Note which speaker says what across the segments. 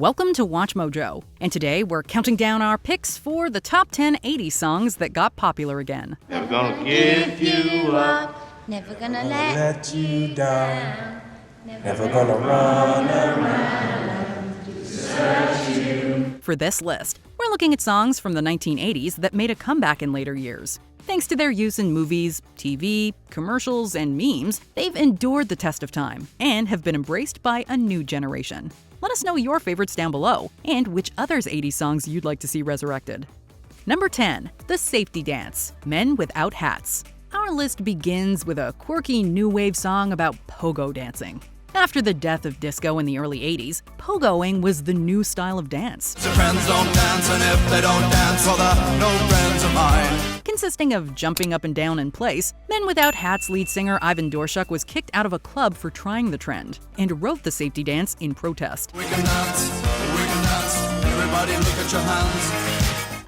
Speaker 1: Welcome to Watch Mojo, and today we're counting down our picks for the top 10 80s songs that got popular again.
Speaker 2: Never gonna give you up,
Speaker 3: never gonna let you down,
Speaker 4: never gonna run around, desert you.
Speaker 1: For this list, we're looking at songs from the 1980s that made a comeback in later years. Thanks to their use in movies, TV, commercials, and memes, they've endured the test of time and have been embraced by a new generation. Let us know your favorites down below and which others 80s songs you'd like to see resurrected. Number 10. The Safety Dance, Men Without Hats. Our list begins with a quirky new wave song about pogo dancing. After the death of disco in the early 80s, pogoing was the new style of dance.
Speaker 5: So friends don't dance, and if they don't dance, well, they're no friends of mine.
Speaker 1: Consisting of jumping up and down in place, Men Without Hats lead singer Ivan Dorshuk was kicked out of a club for trying the trend and wrote the safety dance in protest.
Speaker 5: We can dance, everybody look at your hands.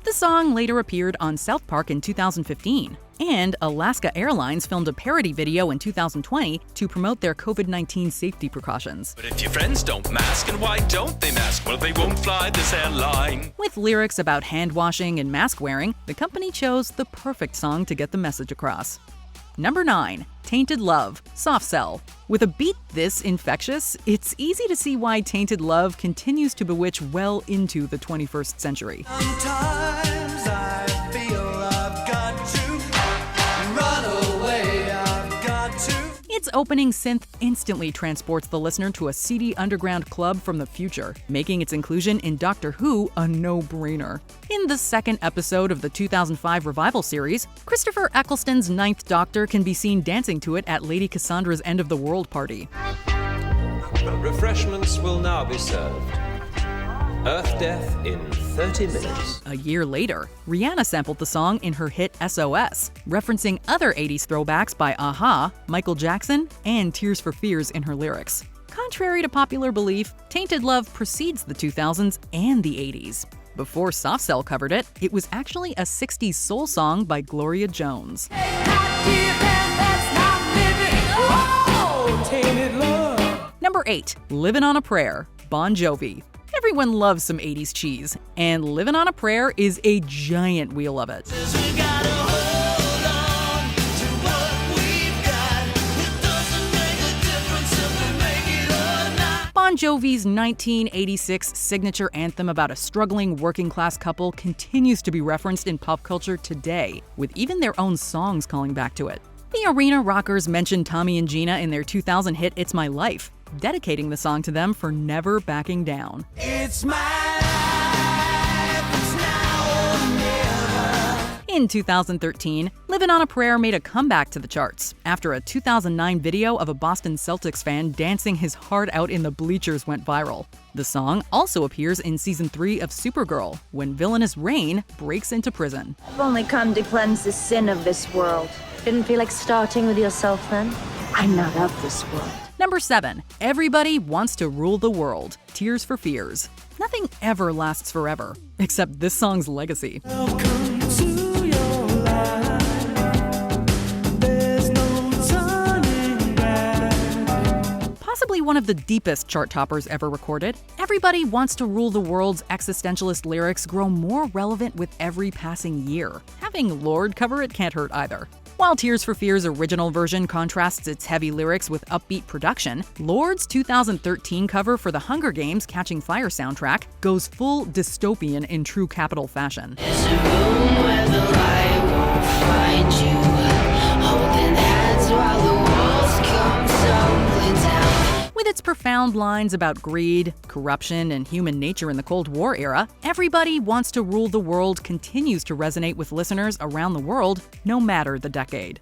Speaker 1: The song later appeared on South Park in 2015, and Alaska Airlines filmed a parody video in 2020 to promote their COVID-19 safety precautions.
Speaker 6: But if your friends don't mask, and why don't they mask? Well, they won't fly this airline.
Speaker 1: With lyrics about hand washing and mask wearing, the company chose the perfect song to get the message across. Number 9. Tainted Love, Soft Cell. With a beat this infectious, it's easy to see why Tainted Love continues to bewitch well into the 21st century.
Speaker 5: Sometimes I feel I've got to run away, I've got to.
Speaker 1: Its opening synth instantly transports the listener to a seedy underground club from the future, making its inclusion in Doctor Who a no-brainer. In the second episode of the 2005 revival series, Christopher Eccleston's Ninth Doctor can be seen dancing to it at Lady Cassandra's End of the World party.
Speaker 7: Refreshments will now be served. Earth Death in 30 minutes.
Speaker 1: A year later, Rihanna sampled the song in her hit SOS, referencing other 80s throwbacks by a-ha, Michael Jackson, and Tears for Fears in her lyrics. Contrary to popular belief, Tainted Love precedes the 2000s and the 80s. Before Soft Cell covered it, it was actually a 60s soul song by Gloria Jones. Number 8. Livin' on a Prayer, Bon Jovi. Everyone loves some 80s cheese, and Livin' on a Prayer is a giant wheel of it. Bon Jovi's 1986 signature anthem about a struggling working-class couple continues to be referenced in pop culture today, with even their own songs calling back to it. The arena rockers mentioned Tommy and Gina in their 2000 hit It's My Life, dedicating the song to them for never backing down.
Speaker 5: It's my life, it's now or never.
Speaker 1: In 2013, Livin' on a Prayer made a comeback to the charts after a 2009 video of a Boston Celtics fan dancing his heart out in the bleachers went viral. The song also appears in Season 3 of Supergirl, when villainous Rain breaks into prison.
Speaker 3: I've only come to cleanse the sin of this world. Didn't feel like starting with yourself then? I'm not of this world.
Speaker 1: Number 7. Everybody Wants to Rule the World, Tears for Fears. Nothing ever lasts forever, except this song's legacy.
Speaker 5: Welcome to your life. There's no turning back.
Speaker 1: Possibly one of the deepest chart toppers ever recorded, Everybody Wants to Rule the World's existentialist lyrics grow more relevant with every passing year. Having Lorde cover it can't hurt either. While Tears for Fears' original version contrasts its heavy lyrics with upbeat production, Lorde's 2013 cover for the Hunger Games Catching Fire soundtrack goes full dystopian in true Capital fashion.
Speaker 8: There's a room where the light won't find you, holding hands while the walls come tumbling down.
Speaker 1: With its profound lines about greed, corruption, and human nature in the Cold War era, Everybody Wants to Rule the World continues to resonate with listeners around the world, no matter the decade.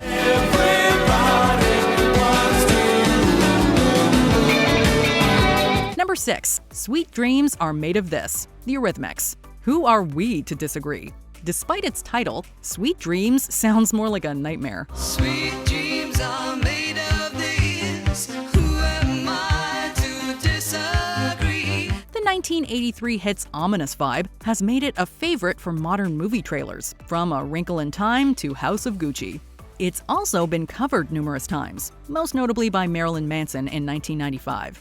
Speaker 1: Number 6. Sweet Dreams Are Made of This, The Eurythmics. Who are we to disagree? Despite its title, Sweet Dreams sounds more like a nightmare.
Speaker 5: Sweet dreams are made of this. Who am I to disagree?
Speaker 1: The 1983 hit's ominous vibe has made it a favorite for modern movie trailers, from A Wrinkle in Time to House of Gucci. It's also been covered numerous times, most notably by Marilyn Manson in 1995.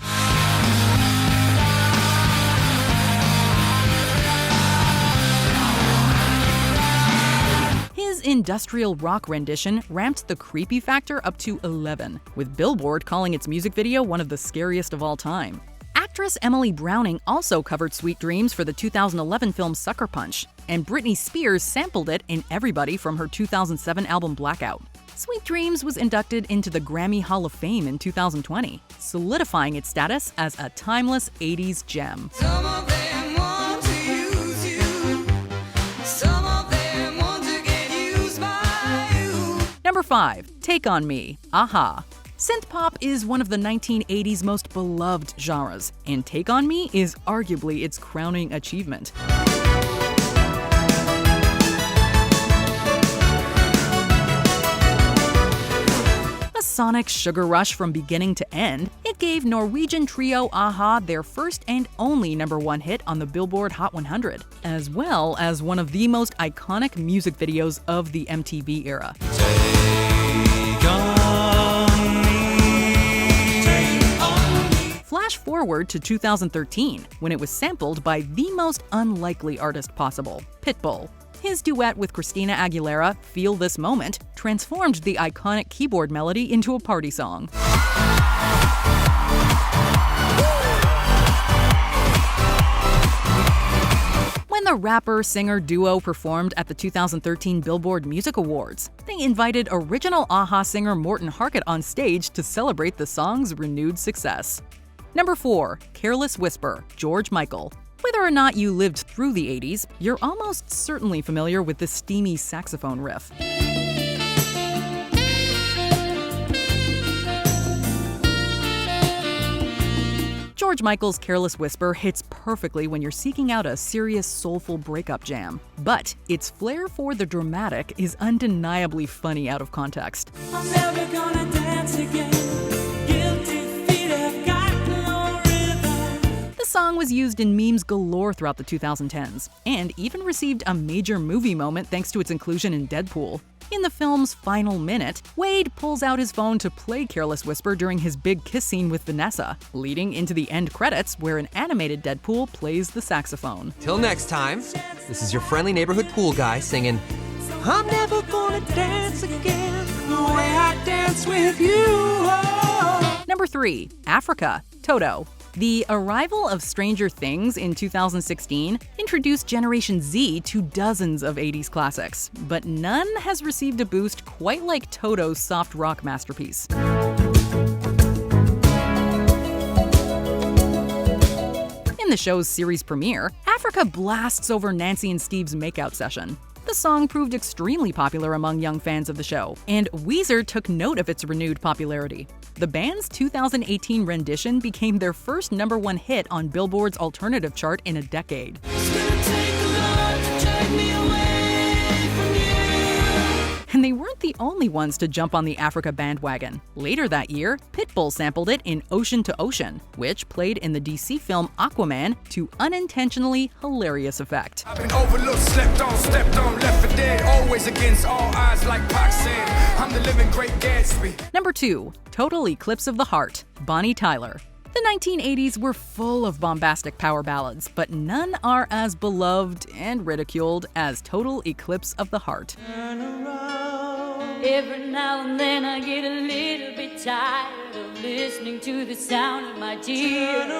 Speaker 1: industrial rock rendition ramped the creepy factor up to 11, with Billboard calling its music video one of the scariest of all time. Actress Emily Browning also covered Sweet Dreams for the 2011 film Sucker Punch, and Britney Spears sampled it in Everybody from her 2007 album Blackout. Sweet Dreams was inducted into the Grammy Hall of Fame in 2020, solidifying its status as a timeless 80s gem.
Speaker 5: Some of them want to use you. Some of them want to get used by you.
Speaker 1: Number 5. Take On Me, Aha. Synthpop is one of the 1980s most beloved genres, and Take On Me is arguably its crowning achievement. Sonic sugar rush from beginning to end, it gave Norwegian trio a-ha their first and only #1 hit on the Billboard Hot 100, as well as one of the most iconic music videos of the MTV era. Flash forward to 2013, when it was sampled by the most unlikely artist possible, Pitbull. His duet with Christina Aguilera, Feel This Moment, transformed the iconic keyboard melody into a party song. When the rapper-singer duo performed at the 2013 Billboard Music Awards, they invited original a-ha singer Morten Harket on stage to celebrate the song's renewed success. Number 4. Careless Whisper, George Michael. Whether or not you lived through the 80s, you're almost certainly familiar with the steamy saxophone riff. George Michael's Careless Whisper hits perfectly when you're seeking out a serious, soulful breakup jam. But its flair for the dramatic is undeniably funny out of context.
Speaker 9: I'm never gonna dance again. Guilty feet have got no rhythm.
Speaker 1: The song was used in memes galore throughout the 2010s, and even received a major movie moment thanks to its inclusion in Deadpool. In the film's final minute, Wade pulls out his phone to play Careless Whisper during his big kiss scene with Vanessa, leading into the end credits where an animated Deadpool plays the saxophone.
Speaker 10: Till next time, this is your friendly neighborhood pool guy singing, I'm never gonna dance again the way I dance with you. Oh.
Speaker 1: Number 3. Africa, Toto. The arrival of Stranger Things in 2016 introduced Generation Z to dozens of 80s classics, but none has received a boost quite like Toto's soft rock masterpiece. In the show's series premiere, Africa blasts over Nancy and Steve's makeout session. The song proved extremely popular among young fans of the show, and Weezer took note of its renewed popularity. The band's 2018 rendition became their first #1 hit on Billboard's alternative chart in a decade. And they weren't the only ones to jump on the Africa bandwagon. Later that year, Pitbull sampled it in Ocean to Ocean, which played in the DC film Aquaman to unintentionally hilarious effect.
Speaker 11: I've been overlooked, slept on, stepped on, left for dead, always against all odds like Pac said. I'm the living great Gatsby.
Speaker 1: Number 2. Total Eclipse of the Heart, Bonnie Tyler. The 1980s were full of bombastic power ballads, but none are as beloved and ridiculed as Total Eclipse of the Heart.
Speaker 12: Every now and then I get a little bit tired of listening to the sound of my tears.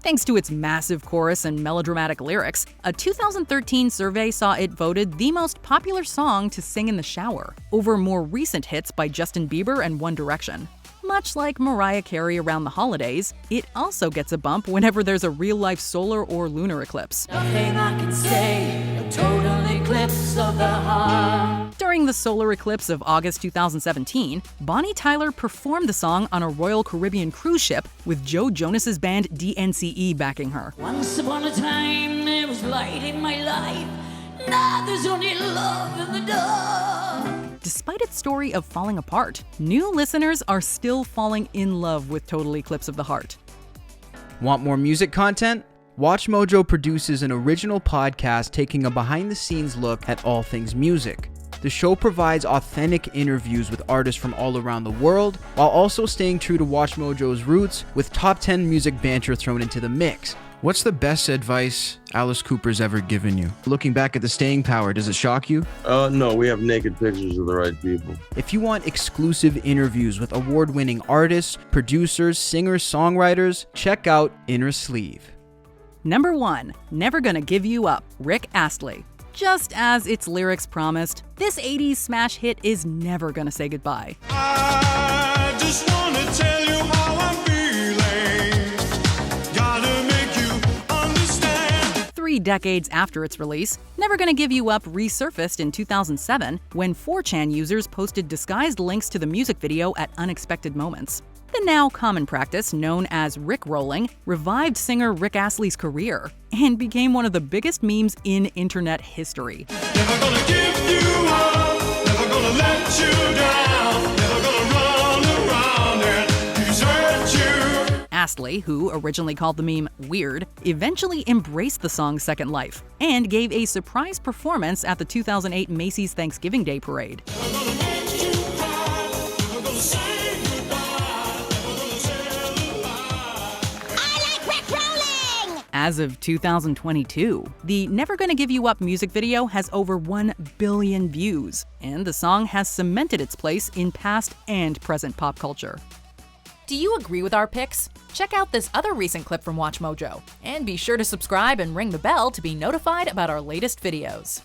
Speaker 1: Thanks to its massive chorus and melodramatic lyrics, a 2013 survey saw it voted the most popular song to sing in the shower, over more recent hits by Justin Bieber and One Direction. Much like Mariah Carey around the holidays, it also gets a bump whenever there's a real-life solar or lunar eclipse.
Speaker 12: Nothing I can say, a total eclipse of the heart.
Speaker 1: During the solar eclipse of August 2017, Bonnie Tyler performed the song on a Royal Caribbean cruise ship with Joe Jonas's band DNCE backing her.
Speaker 12: Once upon a time there was light in my life. Now there's only love in the dark.
Speaker 1: Despite its story of falling apart, new listeners are still falling in love with Total Eclipse of the Heart.
Speaker 13: Want more music content? WatchMojo produces an original podcast taking a behind-the-scenes look at all things music. The show provides authentic interviews with artists from all around the world, while also staying true to WatchMojo's roots with top 10 music banter thrown into the mix. What's the best advice Alice Cooper's ever given you? Looking back at the staying power, does it shock you?
Speaker 14: No, we have naked pictures of the right people.
Speaker 13: If you want exclusive interviews with award-winning artists, producers, singers, songwriters, check out Innersleeve.
Speaker 1: Number 1, Never Gonna Give You Up, Rick Astley. Just as its lyrics promised, this 80s smash hit is never gonna say goodbye.
Speaker 9: I just wanna tell you how I'm feeling. Gotta make you understand.
Speaker 1: 3 decades after its release, Never Gonna Give You Up resurfaced in 2007 when 4chan users posted disguised links to the music video at unexpected moments. The now common practice, known as Rickrolling, revived singer Rick Astley's career and became one of the biggest memes in internet history.
Speaker 9: Never gonna give you up, never gonna let you down, never gonna run around and desert you.
Speaker 1: Astley, who originally called the meme weird, eventually embraced the song's second life and gave a surprise performance at the 2008 Macy's Thanksgiving Day Parade. As of 2022, the Never Gonna Give You Up music video has over 1 billion views, and the song has cemented its place in past and present pop culture.
Speaker 15: Do you agree with our picks? Check out this other recent clip from WatchMojo, and be sure to subscribe and ring the bell to be notified about our latest videos.